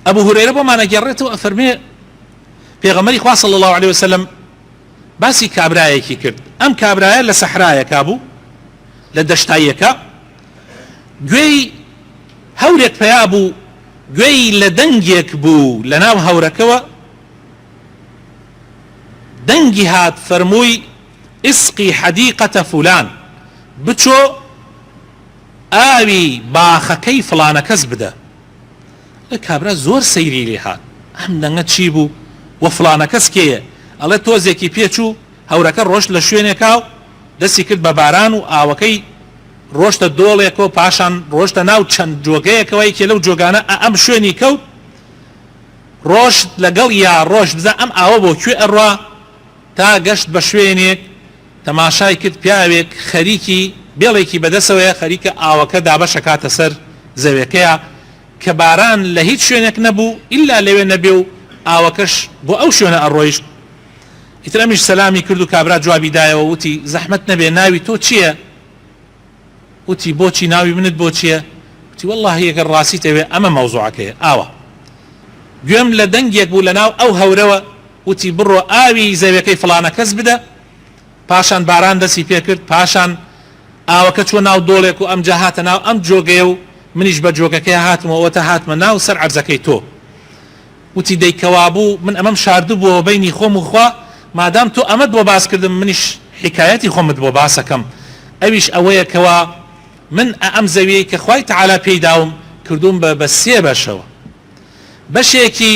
ابو هريره بمعنى جرته افرمي پیغمبري خوا صلى الله عليه وسلم باسي كابرايكي كرد ام كابرايا لسحرايا كابو لدشتايكا گوي هورك فيابو گوي لدنگيك بو لناو هوركوا دنگي هات فرموي اسقي حديقة فلان بچو آوي باخكي فلان كز بدا كابرا زور سيري لي هات هم دنگت چي بو وفلان كز كيه الله توزيكي بيچو هوركا روش لشوينيكاو دسي كرد بباران و آوكي روشتە دۆڵێکەوە پاشان ڕۆشتە ناو چەند جۆگەیەکەوەی کە لەو جۆگانە ئەم شوێنی کەوت ڕۆشت لەگەڵ یا ڕۆژ بزە ئەم ئاوە بۆ کوێ ئەڕوا تا گەشت بە شوێنێک تەماشای کرد پیاوێک خەریکی بێڵێکی بەدەسەوەیە خەریکە ئاوەکە دابەشە کاتە سەر زەویەکەیە کە باران لە هیچ شوێنێک نەبوو ئیلا لەوێ نەبێ و ئاوەکەش بۆ ئەو شوێنە ئەڕۆیشت ئیتر ئەمیش سەلامی کرد و کابرا جوابی دایەوە وتی زەحمەت نەبێ ناوی تۆ چییە وتی بۆچی ناوی منت بۆ چییە وتی والله یەگەر ڕاستی تەوێ ئەمە مەوزوعەکەیە ئاوە گوێم لە دەنگێک بوو لە ناو ئەو هەورەوە وتی بڕۆ ئاوی زەویەکەی فڵانە کەس بدە پاشان باران دەسی پێ کرد پاشان ئاوەکە چوە ناو دۆڵێک و ئەم جا هاتە ناو ئەم جۆگەیە و منیش بە جۆگەکەی هاتمەوەتە هاتمە ناو سەر عەرزەکەی تۆ وتی دەیکەوا بوو من ئەمەم شاردوو بووە بەینی خۆم و خوا مادام تۆ ئەمەت بۆ باس کردم منیش حکایەتی خۆمت بۆ باسەکەم ئەویش ئەوەیە کەوا من ئەم زەویەی کە خوای تەعالا پێیداوم کردوم بە سێ بەشەوە بەشێکی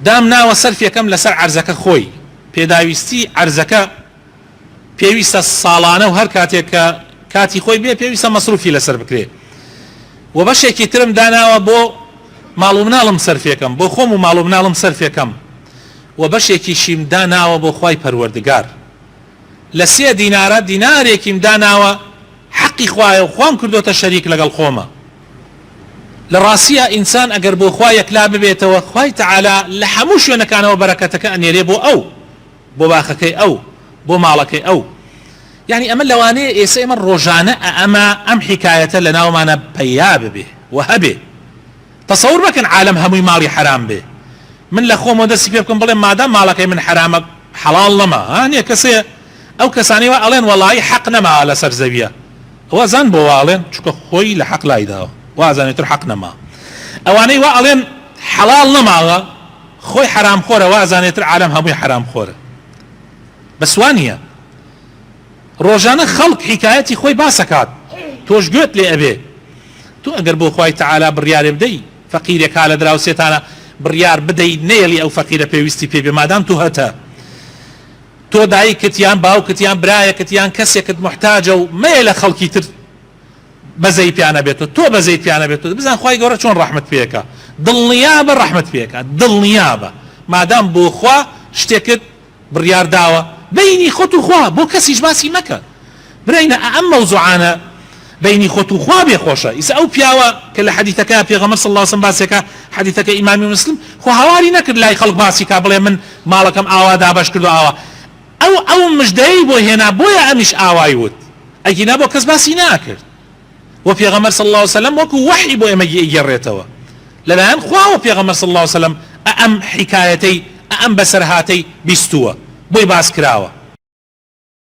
دام ناوە سەرفێکەم لەسەر عەرزەکە خۆی پێداویستی عەرزەکە پێویستە ساڵانە و هەر کاتێک کە کاتی خۆی بێ پێویستە مەسروفی لەسەر بکرێ و بەشێکی ترم داناوە بۆ ماڵ و مناڵم سەرفێکەم بۆ خۆم و ماڵ و مناڵم سەرفێکەم و بەشێکیشیم داناوە بۆ خوای پەروەردگار لە 3 دینارە دینارێکیم داناوە حقی خوایە و خوام کردوتە شەریک لەگەڵ خۆمە لە ڕاستیە ئینسان ئەگەر بۆ خوا یەکلا ببێتەوە خوای تەعالا لە هەموو شوێنەکانەوە بەرەکەتەکە ئەنێرێ بۆ ئەو بۆ باخەکەی ئەو بۆ ماڵەکەی ئەو یعنی ئەمە لەوانەیە ئێستا ئێمە ڕۆژانە ئەم حکایەتە لە ناومانە پەیا ببێ و هەبێ تەسەور بکەن عالەم هەمووی ماڵی حرام بێ من لە خۆمەوە دەستی پێ بکەم بڵێم مادام ماڵەکەی من حرامە حەڵاڵ نەما هانیە کەسێ ئەو کەسانی وا ئەڵێن وەڵی حەق نەما لەسەر زەویە وازان بۆ واڵێن چونکە خۆی لە حەق لایداوە وازانێتتر حەق نەما ئەوانەی وا ئەڵێن حەڵاڵ نەماوە خۆی حرام خۆرە وازانێتتر عالەم هەمووی حرام خۆرە بەسوانیە ڕۆژانە خەڵک حکایەتی خۆی باسەکات تۆش گوێت لێ ئەبێ تۆ ئەگەر بۆ خوای تەعالا بڕیارێ بدەی فەقیرێکا لە دراوسێتانە بڕیار بدەی نێڵی ئەو فەقیرە پێویستی پێ بێ مادام تو هەتە تۆ دایکتیان باوکتیان برایەکتیان کەسێکت محتاجە و مەیە لە خەڵکی تر بەزەی پیانە بێتەوە تۆ بەزەی پیانە بێتەوە بزان خوای گەورە چۆن ڕەحمەت پێکە دڵنیابە ڕەحمەت پێکە دڵنیابە مادام بۆ خوا شتێکت بڕیار داوە بینی خۆت و خوا بۆ کەسیش باسی مەکە برینە ئەم مەوزوعانە بینی خۆت و خوا بێ خۆشە ئیسا ئەو پیاوە کە لە حەدیثەکە پێغەمبەر صلی الله علیه و سلم باسێکە حەدیثەکە ئیمامی مسلم خۆ هاواری نەکرد لای خەڵک باسی کا بڵێ من ماڵەکەم ئاوا دابەش کردو ئاوا ئەو مژدەی بۆ هێنا بۆیە ئەمیش ئاوای وت ئەگینا بۆ کەس باسی ناکرد و پێغەمبەر صلی الله علیه و سلم وەکو وحی بۆ ئێمە گەڕێتەوە لەلایەن خوا و پێغەمبەر صلی الله علیه و سلم ئەم حکایەتەی ئەم بەسەرهاتەی بیستووە بۆی باس کراوە